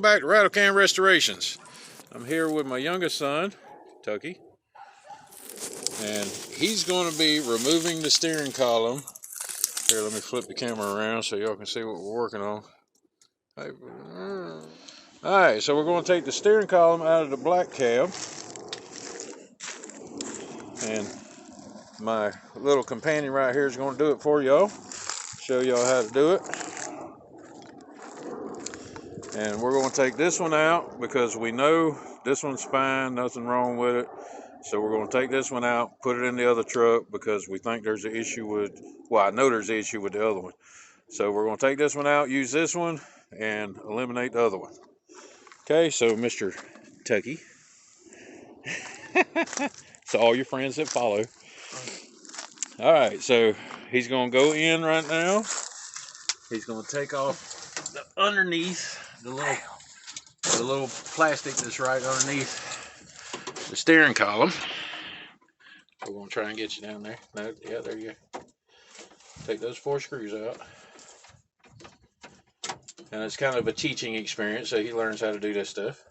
back to Rattle Can Restorations. I'm here with my youngest son, Tucky, and he's going to be removing the steering column. Here, let me flip the camera around so y'all can see what we're working on. Alright, so we're going to take the steering column out of the black cab, and my little companion right here is going to do it for y'all. Show y'all how to do it. And we're going to take this one out because we know this one's fine, nothing wrong with it. So we're going to take this one out, put it in the other truck because we think there's an issue with, well, I know there's an issue with the other one. So we're going to take this one out, use this one, and eliminate the other one. Okay, so Mr. Tucky. So all your friends that follow. All right, so he's going to go in right now. He's going to take off the underneath, the little plastic that's right underneath the steering column. We're going to try and get you down there. No, yeah, there you go. Take those 4 screws out. And it's kind of a teaching experience, so he learns how to do this stuff.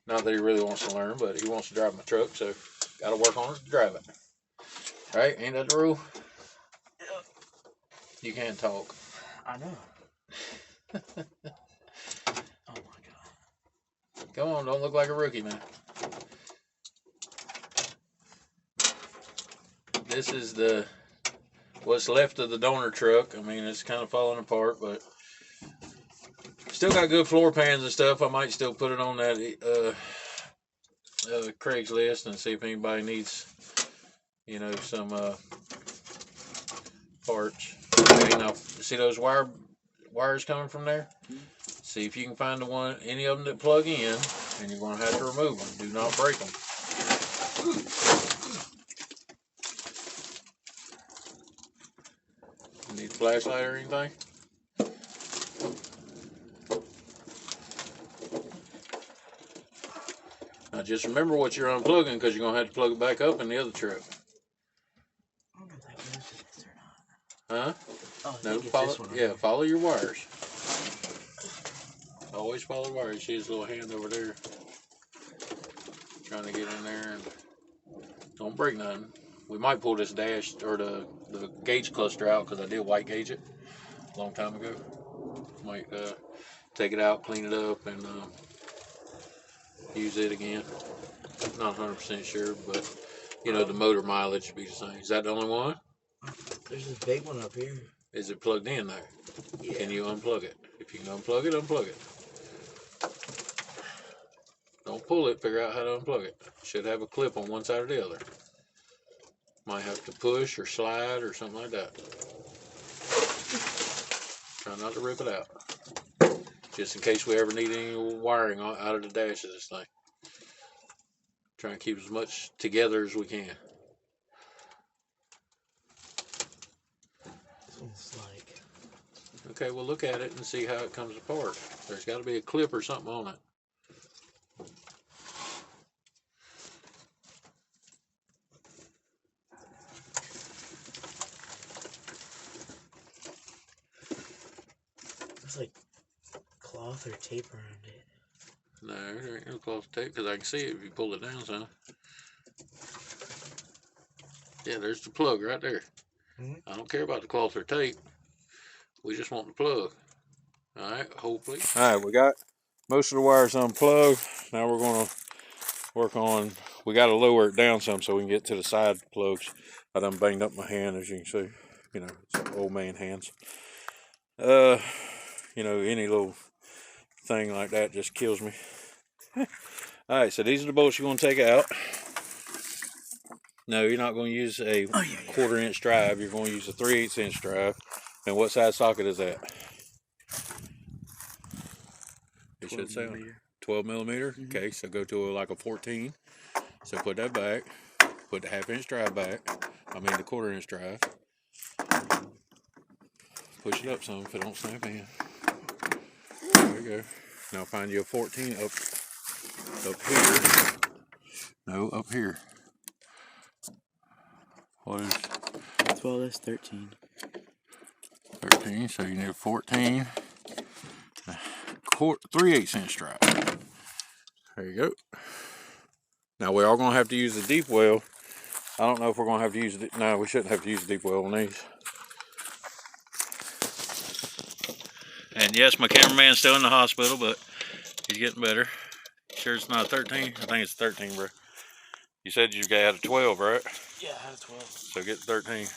Not that he really wants to learn, but he wants to drive my truck, so got to work on it to drive it. Right? Ain't that the rule? You can't talk. I know. Oh my God. Come on, don't look like a rookie now. This is what's left of the donor truck. I mean, it's kind of falling apart, but still got good floor pans and stuff. I might still put it on that Craigslist and see if anybody needs, you know, some parts. Okay, now see those wires coming from there? See if you can find any of them that plug in, and you're going to have to remove them. Do not break them. Need a flashlight or anything? Now just remember what you're unplugging, because you're going to have to plug it back up in the other truck. I don't know if that goes to this or not. Huh? Oh, No, follow your wires. Always follow the wires. See his little hand over there trying to get in there, and don't break nothing. We might pull this dash or the gauge cluster out because I did white gauge it a long time ago. Might take it out, clean it up, and use it again. Not 100% sure, but you know the motor mileage should be the same. Is that the only one? There's this big one up here. Is it plugged in there? Yeah. Can you unplug it? If you can unplug it, unplug it. Don't pull it, figure out how to unplug it. Should have a clip on one side or the other. Might have to push or slide or something like that. Try not to rip it out. Just in case we ever need any wiring out of the dash of this thing. Try and keep as much together as we can. This one's like... Okay, well look at it and see how it comes apart. There's got to be a clip or something on it. It's like cloth or tape around it. No, there ain't no cloth tape because I can see it if you pull it down some. Yeah, there's the plug right there. I don't care about the cloth or tape. We just want the plug. Alright, hopefully. Alright, we got most of the wires unplugged. Now we're going to work on, we got to lower it down some so we can get to the side plugs. I done banged up my hand, as you can see. You know, it's old man hands. You know, any little thing like that just kills me. Alright, so these are the bolts you're going to take out. No, you're not going to use a 1/4 inch drive. You're going to use a 3/8 inch drive. And what size socket is that? It should say 12 millimeter. Okay, so go to like a 14. So put that back. Put the 1/2 inch drive back. I mean the 1/4 inch drive. Push it up some if it don't snap in. There we go. Now find you a 14 up here. No, up here. What is 12, that's 13. 13, so you need a 14, a 3/8 inch strap. There you go. Now we are going to have to use the deep well. I don't know if we're going to have to use it. No, we shouldn't have to use the deep well on these. And yes, my cameraman's still in the hospital, but he's getting better. Sure it's not a 13? I think it's 13, bro. You said you had a 12, right? Yeah, I had a 12. So get 13.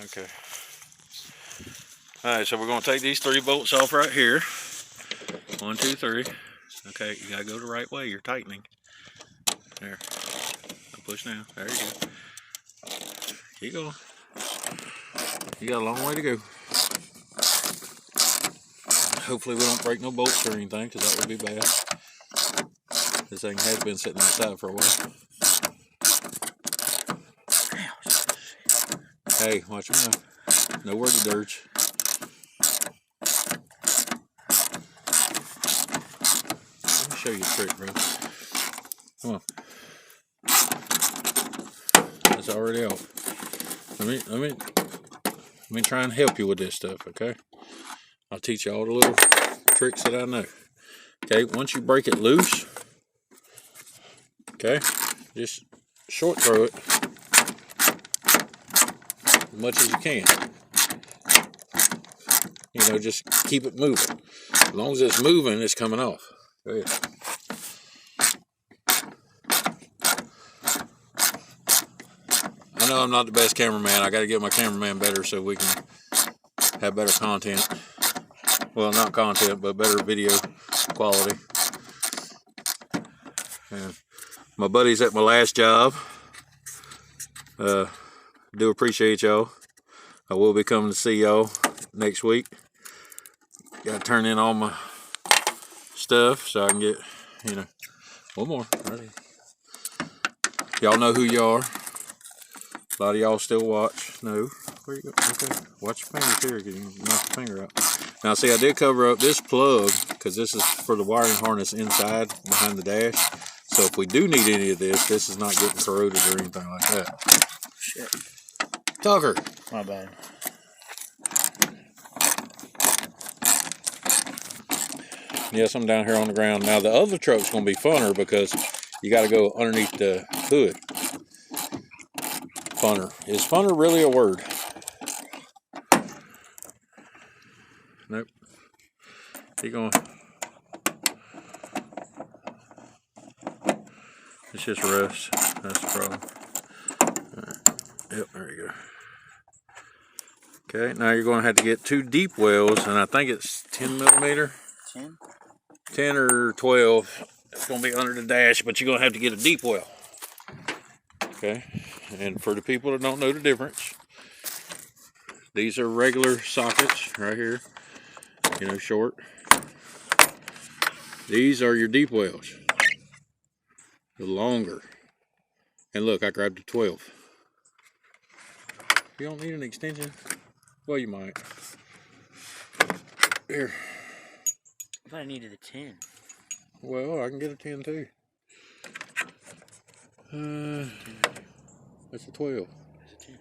Okay. Alright, so we're going to take these 3 bolts off right here. 1, 2, 3. Okay, you got to go the right way. You're tightening. There. Now push down. There you go. Keep going. You got a long way to go. Hopefully we don't break no bolts or anything, because that would be bad. This thing has been sitting outside for a while. Hey, watch your mouth. No word to dirge. Let me show you a trick, bro. Come on. It's already off. Let me try and help you with this stuff, okay? I'll teach you all the little tricks that I know. Okay, once you break it loose, okay, just short throw it as much as you can. You know, just keep it moving. As long as it's moving, it's coming off. Go ahead. I know I'm not the best cameraman. I got to get my cameraman better so we can have better content. Well, not content, but better video quality. And my buddies at my last job, do appreciate y'all. I will be coming to see y'all next week. Got to turn in all my stuff so I can get, you know, one more. Y'all know who you are. A lot of y'all still watch. No. Where you go? Okay. Watch your fingers here because you can knock your finger out. Now, see, I did cover up this plug because this is for the wiring harness inside behind the dash. So if we do need any of this, this is not getting corroded or anything like that. Shit. Tucker. My bad. Yes, I'm down here on the ground. Now, the other truck's going to be funner because you got to go underneath the hood. Funner. Is funner really a word? Nope. Keep going. It's just rust. That's the problem. Right. Yep, there you go. Okay, now you're going to have to get 2 deep wells, and I think it's 10 millimeter. 10? 10 or 12. It's going to be under the dash, but you're going to have to get a deep well. Okay, and for the people that don't know the difference, these are regular sockets right here, you know, short. These are your deep wells, the longer. And look, I grabbed a 12. You don't need an extension? Well, you might. Here. I thought I needed a 10. Well, I can get a 10 too. That's a 12. That's a 10.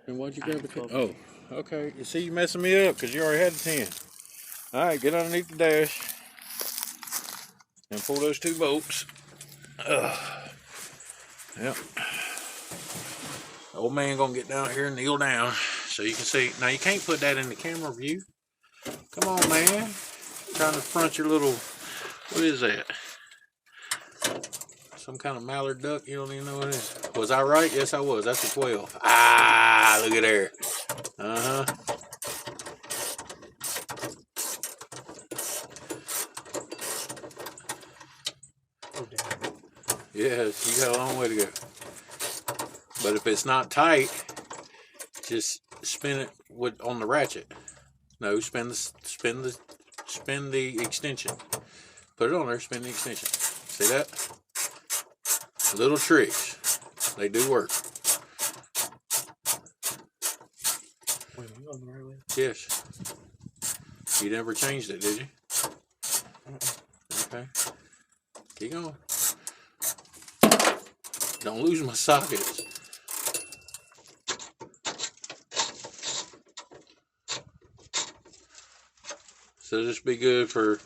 And why'd you grab a 10? Oh, okay. You see, you messing me up because you already had a 10. All right, get underneath the dash and pull those 2 bolts. Yep. Old man gonna get down here and kneel down so you can see. Now you can't put that in the camera view. Come on, man. Trying to front your little. What is that? Some kind of mallard duck? You don't even know what it is. Was I right? Yes, I was. That's a 12. Ah, look at there. Uh-huh. Oh, damn. Yes, you got a long way to go. But if it's not tight, just spin it on the ratchet. No, spin the extension. Put it on there, spin the extension. See that? Little tricks. They do work. Wait, are you going the right way? Yes. You never changed it, did you? Okay. Keep going. Don't lose my sockets. So this be good for,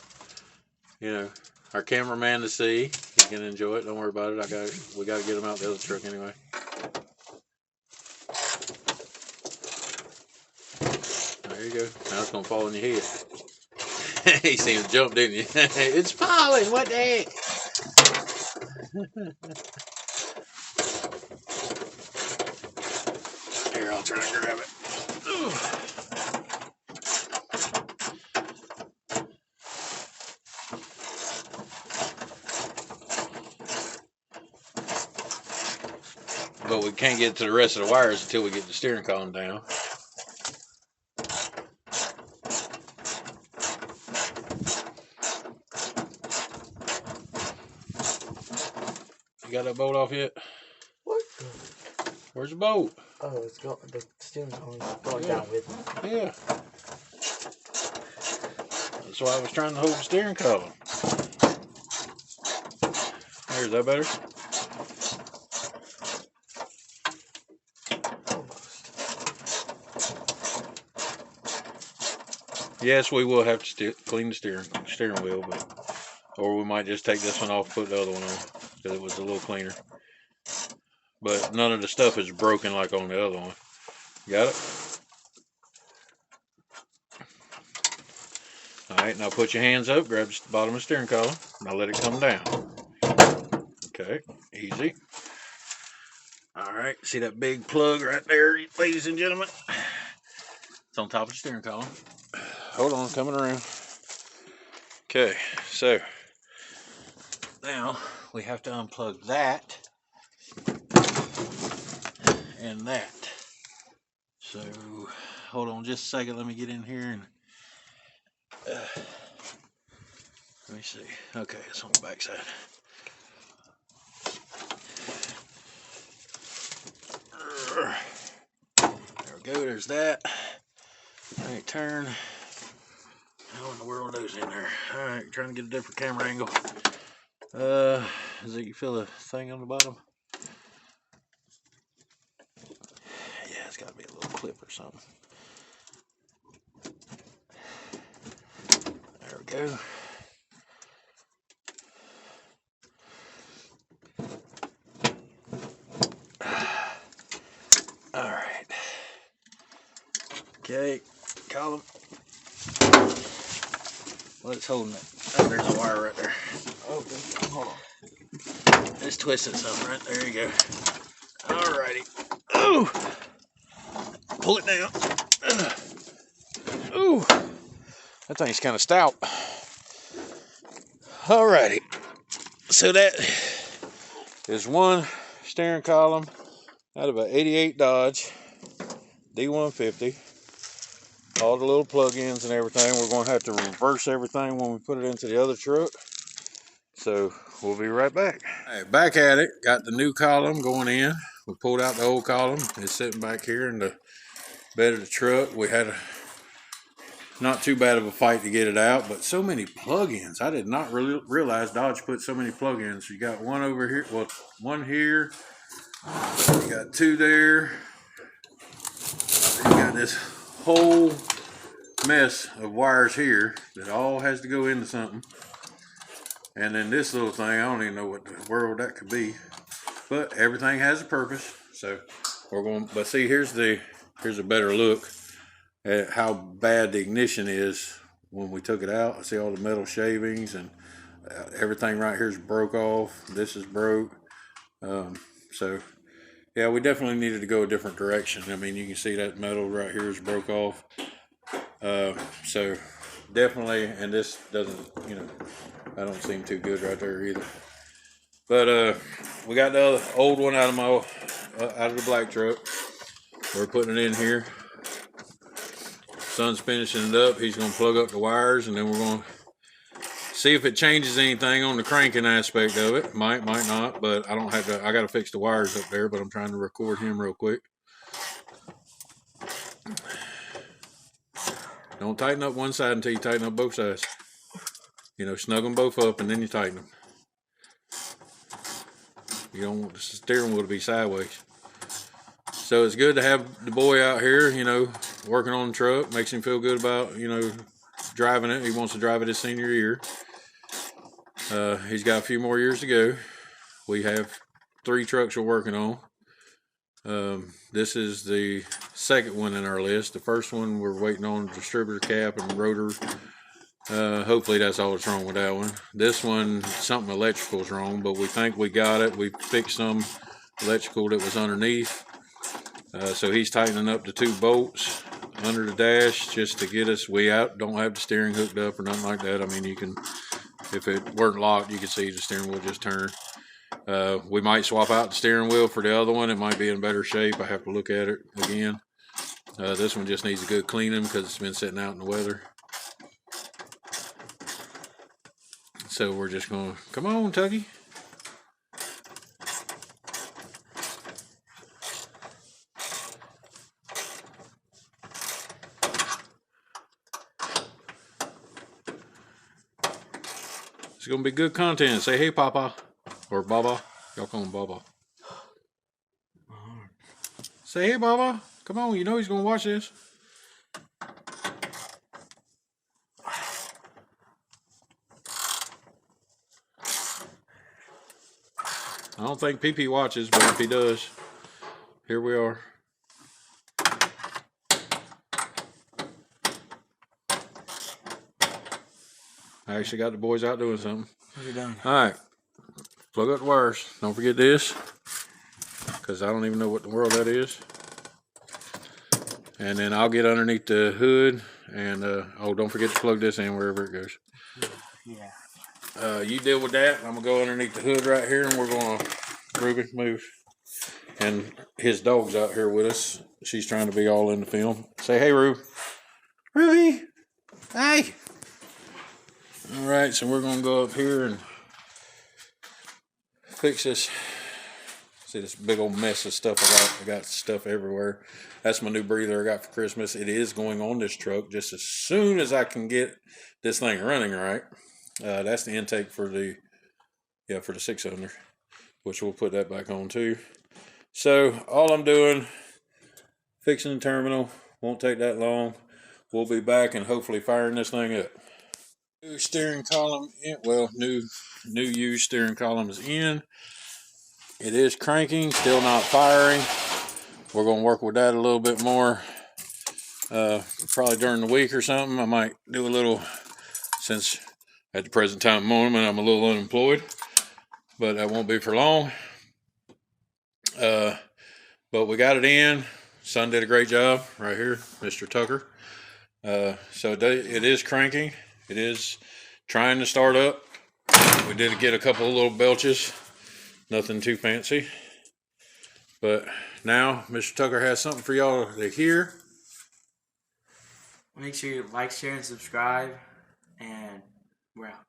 our cameraman to see. He can enjoy it. Don't worry about it. We got to get him out the other truck anyway. There you go. Now it's gonna fall on your head. He seemed to jump, didn't you? It's falling. What the heck? Here, I'll try to grab it. Ooh. But we can't get to the rest of the wires until we get the steering column down. You got that bolt off yet? What? Where's the bolt? Oh, it's got the steering column going down with it. Yeah. That's why I was trying to hold the steering column. There's that better? Yes, we will have to clean the steering wheel, or we might just take this one off, put the other one on, because it was a little cleaner. But none of the stuff is broken like on the other one. Got it? Alright, now put your hands up, grab the bottom of the steering column, now let it come down. Okay, easy. Alright, see that big plug right there, ladies and gentlemen? It's on top of the steering column. Hold on, coming around. Okay, so now we have to unplug that and that. So hold on just a second, let me get in here and let me see. Okay, it's on the back side. There we go, there's that. Alright, turn. How in the world are those in there? Alright, trying to get a different camera angle. Is it, you feel the thing on the bottom? Yeah, it's got to be a little clip or something. There we go. Alright. Okay, column. What's holding it? Oh, there's a wire right there. Oh, hold on. Just twisting something right there. You go. Alrighty. Ooh! Pull it down. Ooh! That thing's kind of stout. Alrighty. So that is one steering column out of an 88 Dodge D150. All the little plug-ins and everything. We're going to have to reverse everything when we put it into the other truck. So we'll be right back. All right, back at it. Got the new column going in. We pulled out the old column. It's sitting back here in the bed of the truck. We had not too bad of a fight to get it out, but so many plug-ins. I did not really realize Dodge put so many plug-ins. You got one over here, well, one here. You got two there. You got this whole mess of wires here that all has to go into something. And then this little thing, I don't even know what the world that could be. But everything has a purpose. So we're going, but see, here's a better look at how bad the ignition is when we took it out. I see all the metal shavings and everything right here is broke off. This is broke. So yeah, we definitely needed to go a different direction. I mean, you can see that metal right here is broke off. So definitely, and this doesn't, I don't seem too good right there either. But we got the other old one out of the black truck. We're putting it in here. Son's finishing it up. He's going to plug up the wires, and then we're going to see if it changes anything on the cranking aspect of it. Might not, but I don't have to. I got to fix the wires up there, but I'm trying to record him real quick. Don't tighten up one side until you tighten up both sides. Snug them both up and then you tighten them. You don't want the steering wheel to be sideways. So it's good to have the boy out here, working on the truck. Makes him feel good about, driving it. He wants to drive it his senior year. He's got a few more years to go. We have 3 trucks we're working on. This is the second one in our list. The first one we're waiting on distributor cap and rotor. Hopefully that's all that's wrong with that one. This one, something electrical's wrong, but we think we got it. We fixed some electrical that was underneath. So he's tightening up the 2 bolts under the dash just to get us. We don't have the steering hooked up or nothing like that. I mean, you can, if it weren't locked, you can see the steering wheel just turn. We might swap out the steering wheel for the other one. It might be in better shape. I have to look at it again. This one just needs a good cleaning because it's been sitting out in the weather. So we're just going to, come on, Tuggy. It's going to be good content. Say, hey, Papa. Or Baba. Y'all call him Baba. Say, hey, Baba. Come on, you know he's going to watch this. I don't think PP watches, but if he does, here we are. I actually got the boys out doing something. What are you doing? All right. Plug up the wires. Don't forget this, because I don't even know what the world that is. And then I'll get underneath the hood, and oh, don't forget to plug this in wherever it goes. Yeah. You deal with that. I'm gonna go underneath the hood right here, and we're gonna Ruby move. And his dog's out here with us. She's trying to be all in the film. Say hey, Rube. Ruby. Hey. All right, so we're gonna go up here and fix this. See this big old mess of stuff I got stuff everywhere. That's my new breather I got for Christmas. It is going on this truck just as soon as I can get this thing running right. That's the intake for the 6-cylinder, which we'll put that back on too. So all I'm doing, fixing the terminal. Won't take that long. We'll be back and hopefully firing this thing up. New steering column in, well, new used steering column is in. It is cranking, still not firing. We're going to work with that a little bit more. Probably during the week or something. I might do a little, since at the present time moment I'm a little unemployed, but that won't be for long. But we got it in. Son did a great job right here, Mr. Tucker. So it is cranking. It is trying to start up. We did get a couple of little belches. Nothing too fancy. But now Mr. Tucker has something for y'all to hear. Make sure you like, share, and subscribe. And we're out.